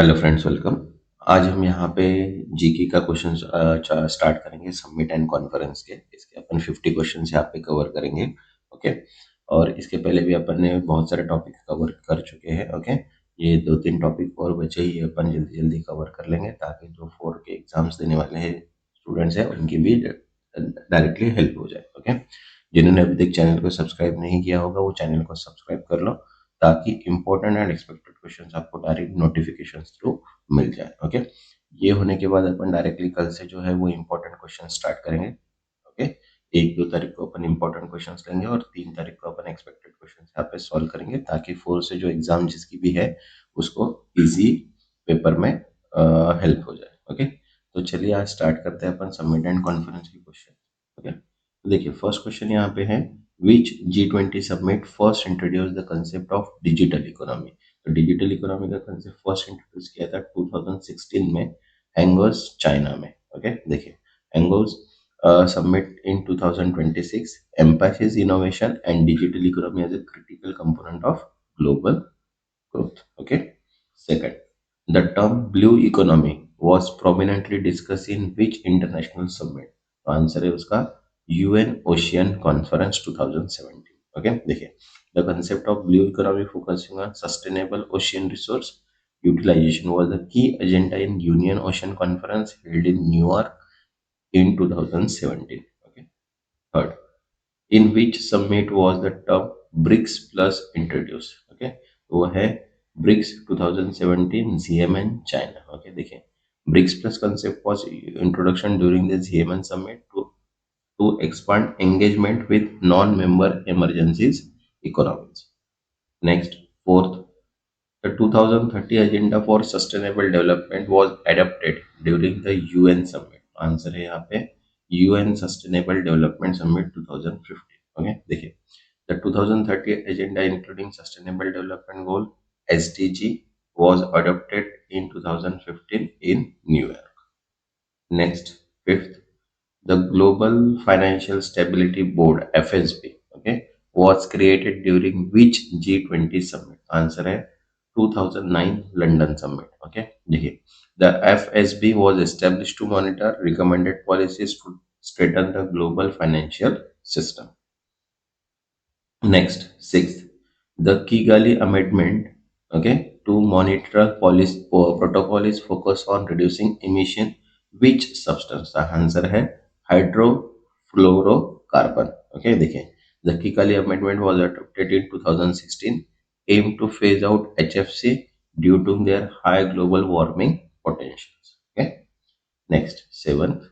Hello friends, welcome. आज हम यहाँ पे जीके का क्वेश्चन स्टार्ट करेंगे समिट एंड कॉन्फ्रेंस के। इसके अपन 50 क्वेश्चंस यहाँ पे कवर करेंगे। ओके। और इसके पहले भी अपन ने बहुत सारे टॉपिक कवर कर चुके हैं। ओके। ये 2-3 टॉपिक और बचे ही अपन जल्दी जल्दी कवर कर लेंगे ताकि जो 4 के एग्जाम्स देने वाले हैं स्टूडेंट्स हैं उनकी भी डायरेक्टली हेल्प हो जाए। ओके। जिन्होंने अभी तक चैनल को सब्सक्राइब नहीं किया होगा वो चैनल को सब्सक्राइब कर लो ताकि इंपॉर्टेंट एंड एक्सपेक्टेड क्वेश्चंस आपको डायरेक्ट नोटिफिकेशन थ्रू मिल जाए। ओके। ये होने के बाद अपन डायरेक्टली कल से जो है वो इम्पोर्टेंट क्वेश्चन स्टार्ट करेंगे। ओके। 1-2 तारीख को अपन इम्पोर्टेंट क्वेश्चन लेंगे और 3 तारीख को अपन एक्सपेक्टेड क्वेश्चन यहाँ पे सॉल्व करेंगे ताकि 4 से जो एग्जाम जिसकी भी है उसको इजी पेपर में हेल्प हो जाए। ओके। तो चलिए आज स्टार्ट करते हैं अपन समिट एंड कॉन्फ्रेंस के क्वेश्चन। ओके। तो देखिए फर्स्ट क्वेश्चन यहाँ पे है, विच G20 summit first introduce the concept of digital economy. तो डिजिटल इकोनॉमी का कंसेप्ट फर्स्ट इंट्रोड्यूस किया था 2016 में हैंगोस चाइना में। ओके। देखिए हैंगोस summit in 2026 emphasizes innovation and digital economy as a critical component of global growth. Okay. Second, the term blue economy was prominently discussed in which international summit? तो answer है उसका UN Ocean Conference 2017. Okay. देखिए the concept of blue economy focusing on sustainable ocean resource utilization was the key agenda in Union Ocean Conference held in New York in 2017. Okay. Third, in which summit was the term BRICS plus introduced? Okay. वो है BRICS 2017 ZMN China. Okay. देखिए BRICS plus concept was introduction during the ZMN summit to expand engagement with non-member emergencies economies. Next, fourth, the 2030 Agenda for Sustainable Development was adopted during the UN Summit. Answer है यहाँ पे UN Sustainable Development Summit 2015. Okay. देखिए the 2030 Agenda including Sustainable Development Goal SDG was adopted in 2015 in New York. Next, fifth, the Global Financial Stability Board (FSB), okay, was created during which G20 summit? Answer है 2009 London summit. Okay, देखिए the FSB was established to monitor recommended policies to strengthen the global financial system. Next, sixth, the Kigali Amendment, okay, to monitor policy protocol is focused on reducing emission. Which substance? The answer है hydrofluorocarbon. Okay, देखिए the Kigali Amendment was adopted in 2016, aimed to phase out HFC due to their high global warming potentials. Okay. Next, seventh,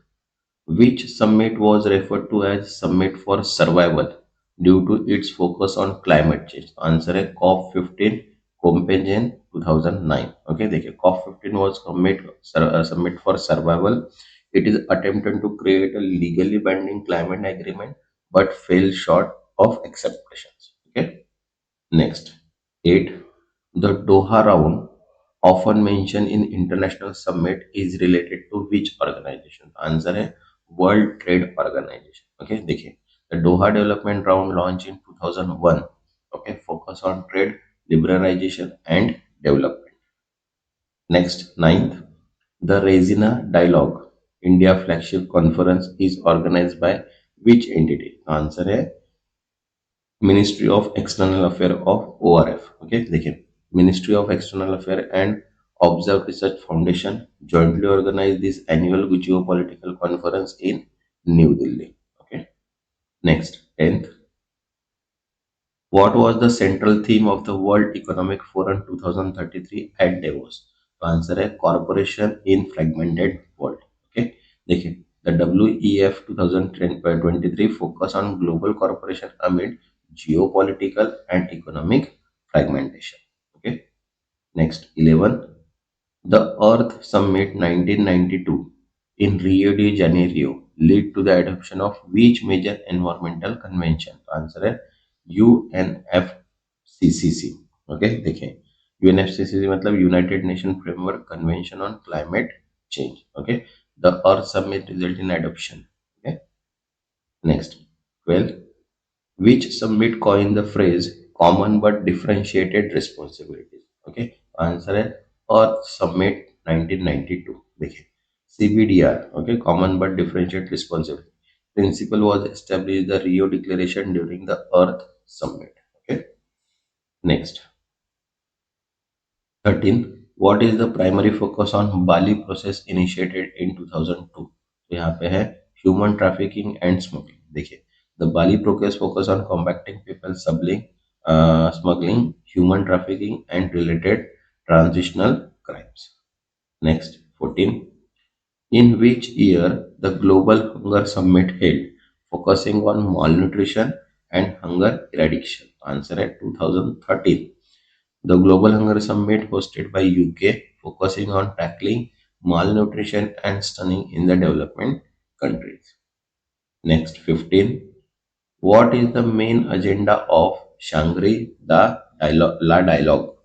which summit was referred to as Summit for Survival due to its focus on climate change? Answer है COP15 Copenhagen 2009. Okay, देखिए COP15 was summit for survival. It is attempted to create a legally binding climate agreement but fell short of expectations. Okay. Next, 8. The Doha round, often mentioned in international summit, is related to which organization? Answer है World Trade Organization. Okay, देखिए the Doha Development Round launched in 2001. Okay, focus on trade, liberalization and development. Next, ninth, the Raisina Dialogue, India flagship conference, is organized by which entity? Answer है ministry of external affair of ORF. Okay, देखिए ministry of external affair and observe research foundation jointly organized this annual geopolitical conference in New Delhi. Okay. Next, 10th, what was the central theme of the World Economic Forum 2033 at Davos? तो answer है corporation इन fragmented world. Okay, देखिए the WEF 2023 focus on global cooperation amid geopolitical and economic fragmentation. Okay. Next, 11, the Earth Summit 1992 in Rio de Janeiro led to the adoption of which major environmental convention? Answer है UNFCCC. Okay, देखिए UNFCCC मतलब United nation framework convention on climate change. Okay, the earth summit result in adoption. Okay. Next, 12, which summit coined the phrase common but differentiated responsibilities? Okay, answer है Earth Summit 1992. देखिए CBDR, okay, Common but Differentiated Responsibility principle was established the Rio Declaration during the Earth Summit. Okay, next 13. What is the primary focus on Bali process initiated in 2002? तो यहाँ पे है human trafficking and smuggling. देखिए the Bali process focus on combating people smuggling, human trafficking and related transitional crimes. Next, 14. In which year the Global Hunger Summit held, focusing on malnutrition and hunger eradication? Answer है 2013. The Global Hunger Summit hosted by UK, focusing on tackling malnutrition and stunning in the development countries. Next, 15. What is the main agenda of Shangri-La Dialogue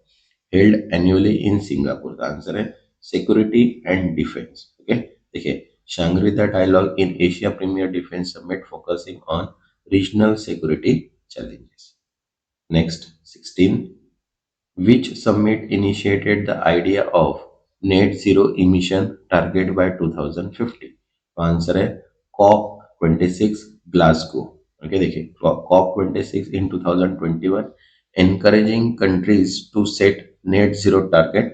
held annually in Singapore? The answer है security and defense. Okay, देखिए Shangri-La Dialogue in Asia Premier Defense Summit focusing on regional security challenges. Next, 16. Which summit initiated the idea of net zero emission target by 2050? तो answer है COP 26 Glasgow. Okay देखिए COP 26 in 2021 encouraging countries to set net zero target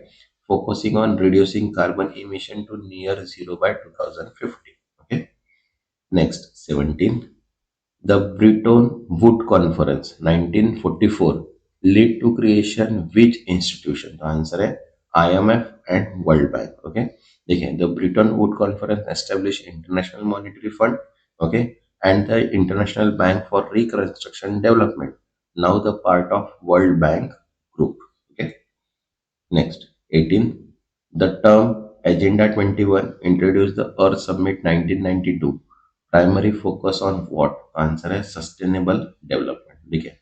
focusing on reducing carbon emission to near zero by 2050. Okay, next 17. The Bretton Woods Conference 1944 led to creation which institution? The answer है IMF and World Bank. Okay, देखिए the Bretton Woods Conference established International Monetary Fund, okay, and the International Bank for Reconstruction Development, now the part of World Bank group. Okay, next 18. The term Agenda 21 introduced the Earth Summit 1992. Primary focus on what? Answer is sustainable development. देखिए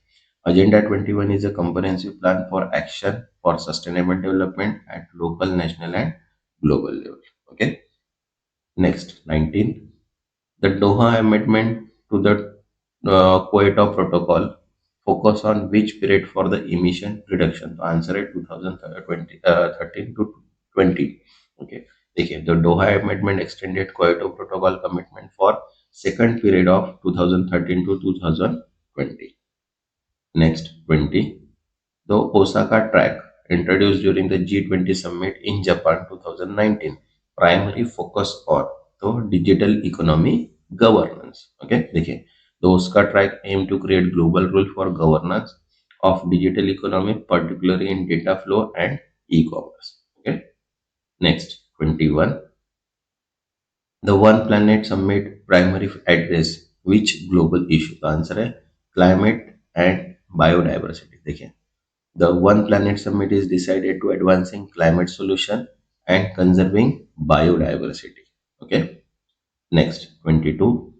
Agenda 21 is a comprehensive plan for action for sustainable development at local, national and global level. Okay. Next 19. The Doha Amendment to the Kyoto Protocol focus on which period for the emission reduction? तो answer है 2013 to 20. Okay, देखिए the Doha Amendment extended Kyoto Protocol commitment for second period of 2013 to 2020. Next 20. The Osaka track introduced during the G20 summit in Japan 2019 primary focus on the digital economy governance. Okay, देखिए the Osaka track aim to create global rule for governance of digital economy, particularly in data flow and e-commerce. Okay, next 21. The One Planet Summit primary address which global issue? The answer है climate and biodiversity. देखिए the One Planet Summit is decided to advancing climate solution and conserving biodiversity. Okay, next 22.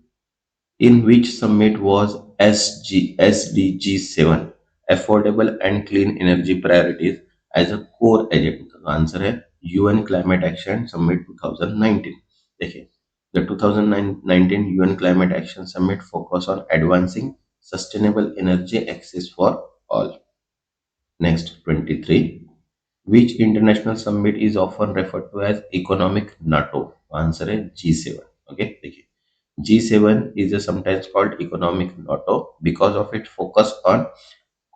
In which summit was SDG 7 affordable and clean energy priorities as a core agenda? तो answer है UN Climate Action Summit 2019. देखिए the 2019 UN Climate Action Summit focus on advancing sustainable energy access for all. Next 23. Which international summit is often referred to as economic NATO? Answer है G7. Okay, देखिए G7 is sometimes called economic NATO because of its focus on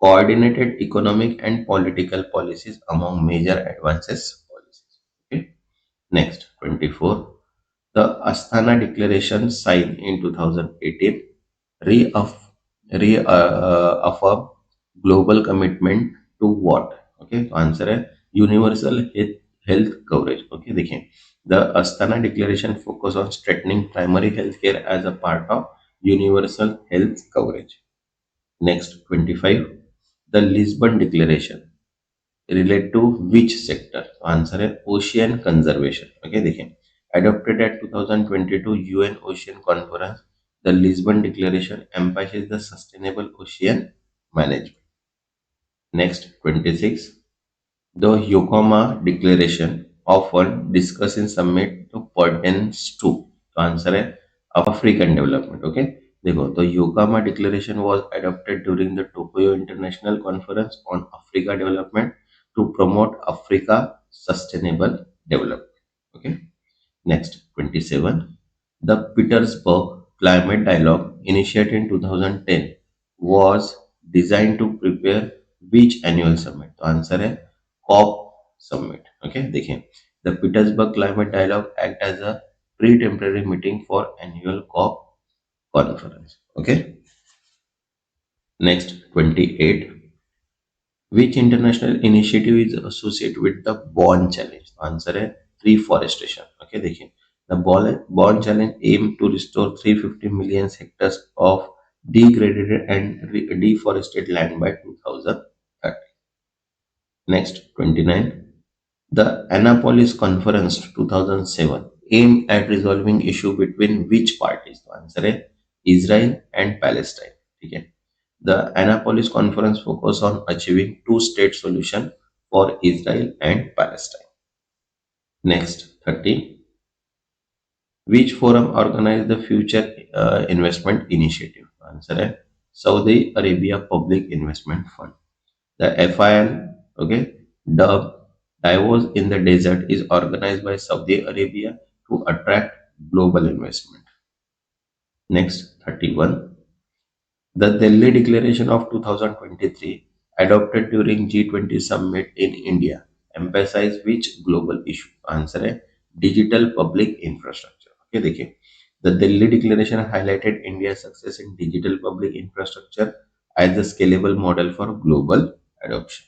coordinated economic and political policies among major advances policies. Okay, next 24. The Astana Declaration signed in 2018 reaff- reaffirm global commitment to what? Okay, तो answer है universal health coverage. Okay देखिए the Astana declaration focus on strengthening primary health care as a part of universal health coverage. Next 25. The Lisbon declaration relate to which sector? Answer है ocean conservation. Okay देखिए adopted at 2022 UN Ocean Conference, the Lisbon Declaration emphasizes the sustainable ocean management. Next 26. The Yokohama Declaration often discussed in summit to pertains to. तो answer है African development. Okay, देखो the Yokohama Declaration was adopted during the Tokyo International Conference on Africa Development to promote Africa sustainable development. Okay. Next, 27. The Petersberg Climate Dialogue initiated in 2010 was designed to prepare which annual summit? तो answer है COP summit. Okay, देखिए, the Petersberg Climate Dialogue act as a pre-temporary meeting for annual COP conference. Okay. Next, 28. Which international initiative is associated with the Bonn challenge? Answer है reforestation. Okay, देखिए, the Bonn challenge aim to restore 350 million hectares of degraded and deforested land by 2030. Next, 29. The Annapolis Conference 2007 aimed at resolving issue between which parties? तो answer है Israel and Palestine. ठीक है. The Annapolis Conference focused on achieving two-state solution for Israel and Palestine. Next, 30. Which forum organized the Future Investment Initiative? Answer है Saudi Arabia Public Investment Fund. The FIL, okay, dubbed Davos in the Desert, is organized by Saudi Arabia to attract global investment. Next, 31. The Delhi Declaration of 2023, adopted during G20 summit in India, emphasized which global issue? Answer है digital public infrastructure. Okay, देखिए, the Delhi Declaration highlighted India's success in digital public infrastructure as a scalable model for global adoption.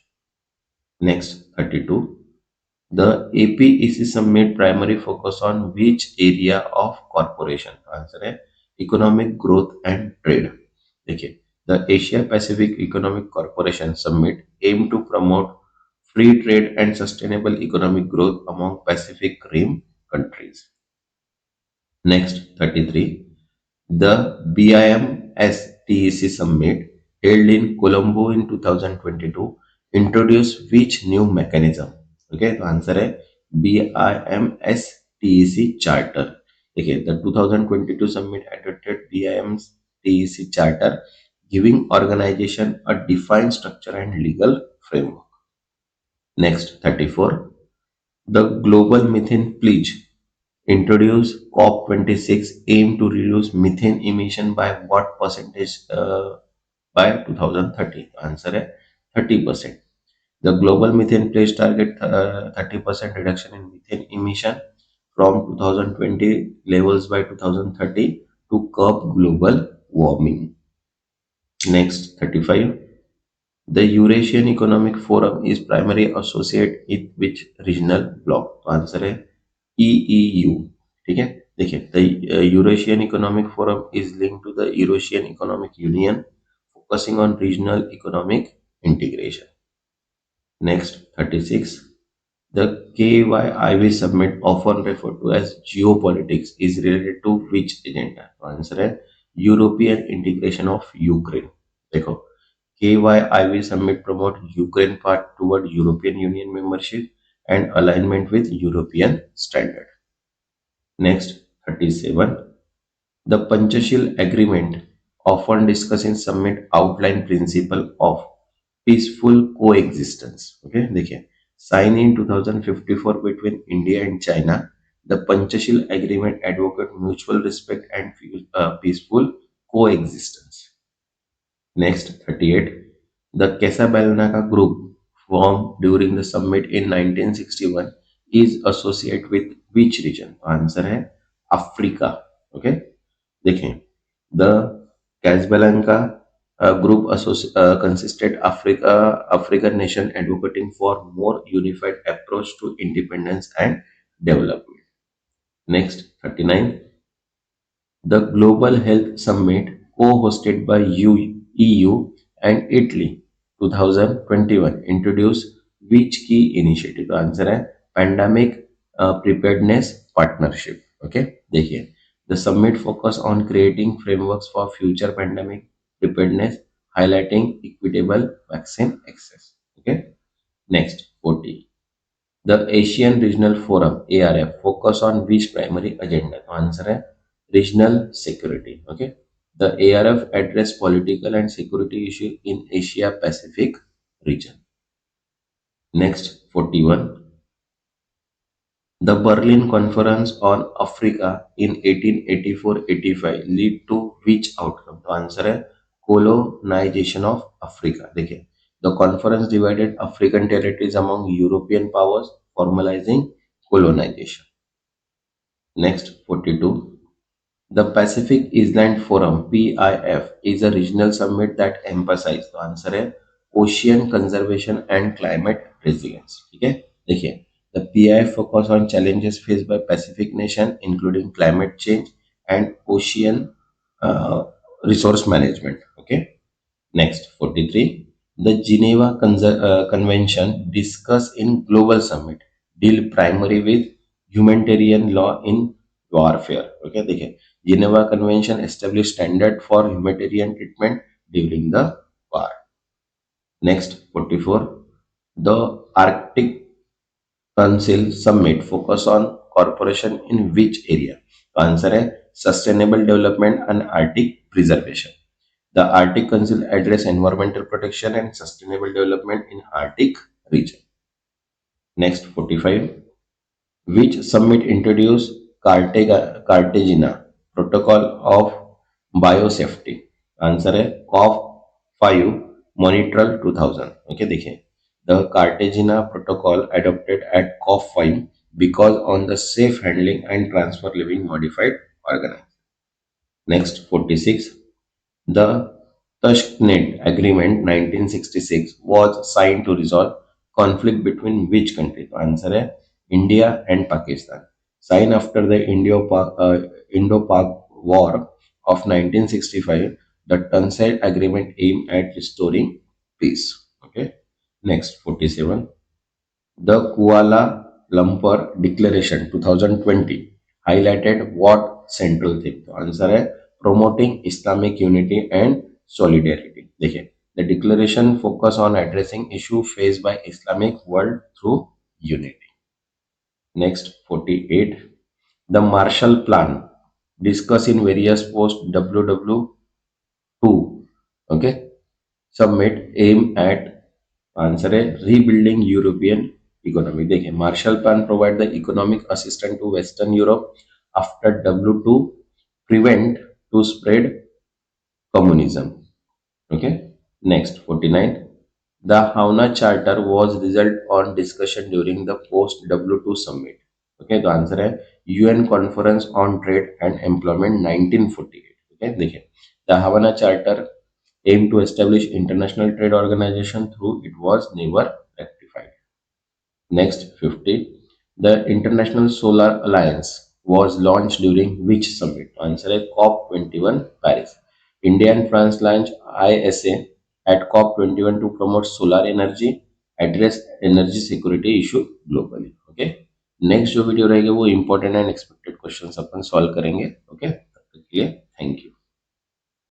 Next, 32. The APEC summit primary focus on which area of corporation? Answer है economic growth and trade. देखिए, the Asia Pacific Economic Corporation Summit aim to promote free trade and sustainable economic growth among Pacific Rim countries. Next, 33. The BIMSTEC summit held in Colombo in 2022 introduced which new mechanism? Okay, तो answer है BIMSTEC charter. Okay, the 2022 summit adopted BIMSTEC charter, giving organization a defined structure and legal framework. Next, 34. The Global Methane Pledge introduced COP26 aim to reduce methane emission by what percentage by 2030? Answer है 30%. The global methane pledge target 30% reduction in methane emission from 2020 levels by 2030 to curb global warming. Next, 35. The Eurasian Economic Forum is primarily associated with which regional bloc? तो answer है EEU. ठीक है, देखिए, the Eurasian Economic Forum is linked to the Eurasian Economic Union, focusing on regional economic integration. Next, 36. The KYIV summit, often referred to as geopolitics, is related to which agenda? तो answer है European integration of Ukraine. देखो, KYIV summit promote Ukraine path toward European Union membership and alignment with European standard. Next, 37. The Panchsheel agreement, often discussed in summit, outline principle of peaceful coexistence. Okay, देखिए, sign in 2054 between India and China. The Panchsheel agreement advocate mutual respect and peaceful coexistence. Next, 38. The Casablanca group, formed during the summit in 1961, is associated with which region? Answer है Africa. Okay, देखें, the Casablanca group consisted African nation advocating for more unified approach to independence and development. Next, 39. The Global Health Summit, co-hosted by EU and Italy, 2021, introduced which key initiative? तो answer है Pandemic Preparedness Partnership. Okay, देखिए, the summit focus on creating frameworks for future pandemic preparedness, highlighting equitable vaccine access. Okay, next, 40. The Asian Regional Forum ARF focus on which primary agenda? तो answer है regional security. Okay, the ARF address political and security issue in Asia Pacific region. Next, 41. The Berlin Conference on Africa in 1884-85 lead to which outcome? तो answer है colonization of Africa. देखिए, the conference divided African territories among European powers, formalizing colonization. Next, 42. The Pacific Island Forum (PIF) is a regional summit that emphasizes, तो answer है ocean conservation and climate resilience. ठीक है, देखिए, the PIF focus on challenges faced by Pacific nation including climate change and ocean uh, resource management. Okay. Next, 43. The Geneva Convention discussed in Global Summit deal primary with humanitarian law in warfare. Okay, देखिए, Geneva Convention established standard for humanitarian treatment during the war. Next, 44. The Arctic Council Summit focus on cooperation in which area? तो answer है sustainable development and Arctic preservation. The Arctic Council address environmental protection and sustainable development in Arctic region. Next, 45. Which summit introduced Cartagena Protocol of Biosafety? Answer है COP5 Montreal 2000. Okay, देखिए, the Cartagena Protocol adopted at COP5 because on the safe handling and transfer living modified organisms. Next, 46. The Tashkent Agreement 1966 was signed to resolve conflict between which country? तो answer है India and Pakistan. Signed after the Indo-Pak War of 1965, the Tashkent Agreement aimed at restoring peace. Okay. Next, 47. The Kuala Lumpur Declaration 2020 highlighted what central theme? तो answer है promoting Islamic unity and solidarity. देखिए, the declaration focus on addressing issue faced by Islamic world through unity. Next, 48. The Marshall Plan discussed in various post WW2 okay summit aim at answer है rebuilding European economy. देखिए, Marshall plan provide the economic assistance to western Europe after W2 prevent to spread communism. Okay. Next, 49. The Havana Charter was result on discussion during the post W2 summit. Okay, तो answer है UN Conference on Trade and Employment 1948. Okay, देखिए, the Havana Charter aimed to establish international trade organization through it was never rectified. Next, 50. The International Solar Alliance was launched during which summit? Answer है COP21 Paris. India and France launched ISA at COP21 to promote solar energy, address energy security issue globally. Okay. Next जो video रहेगी वो important and expected questions upon solve करेंगे. Okay, तब तक के लिए thank you.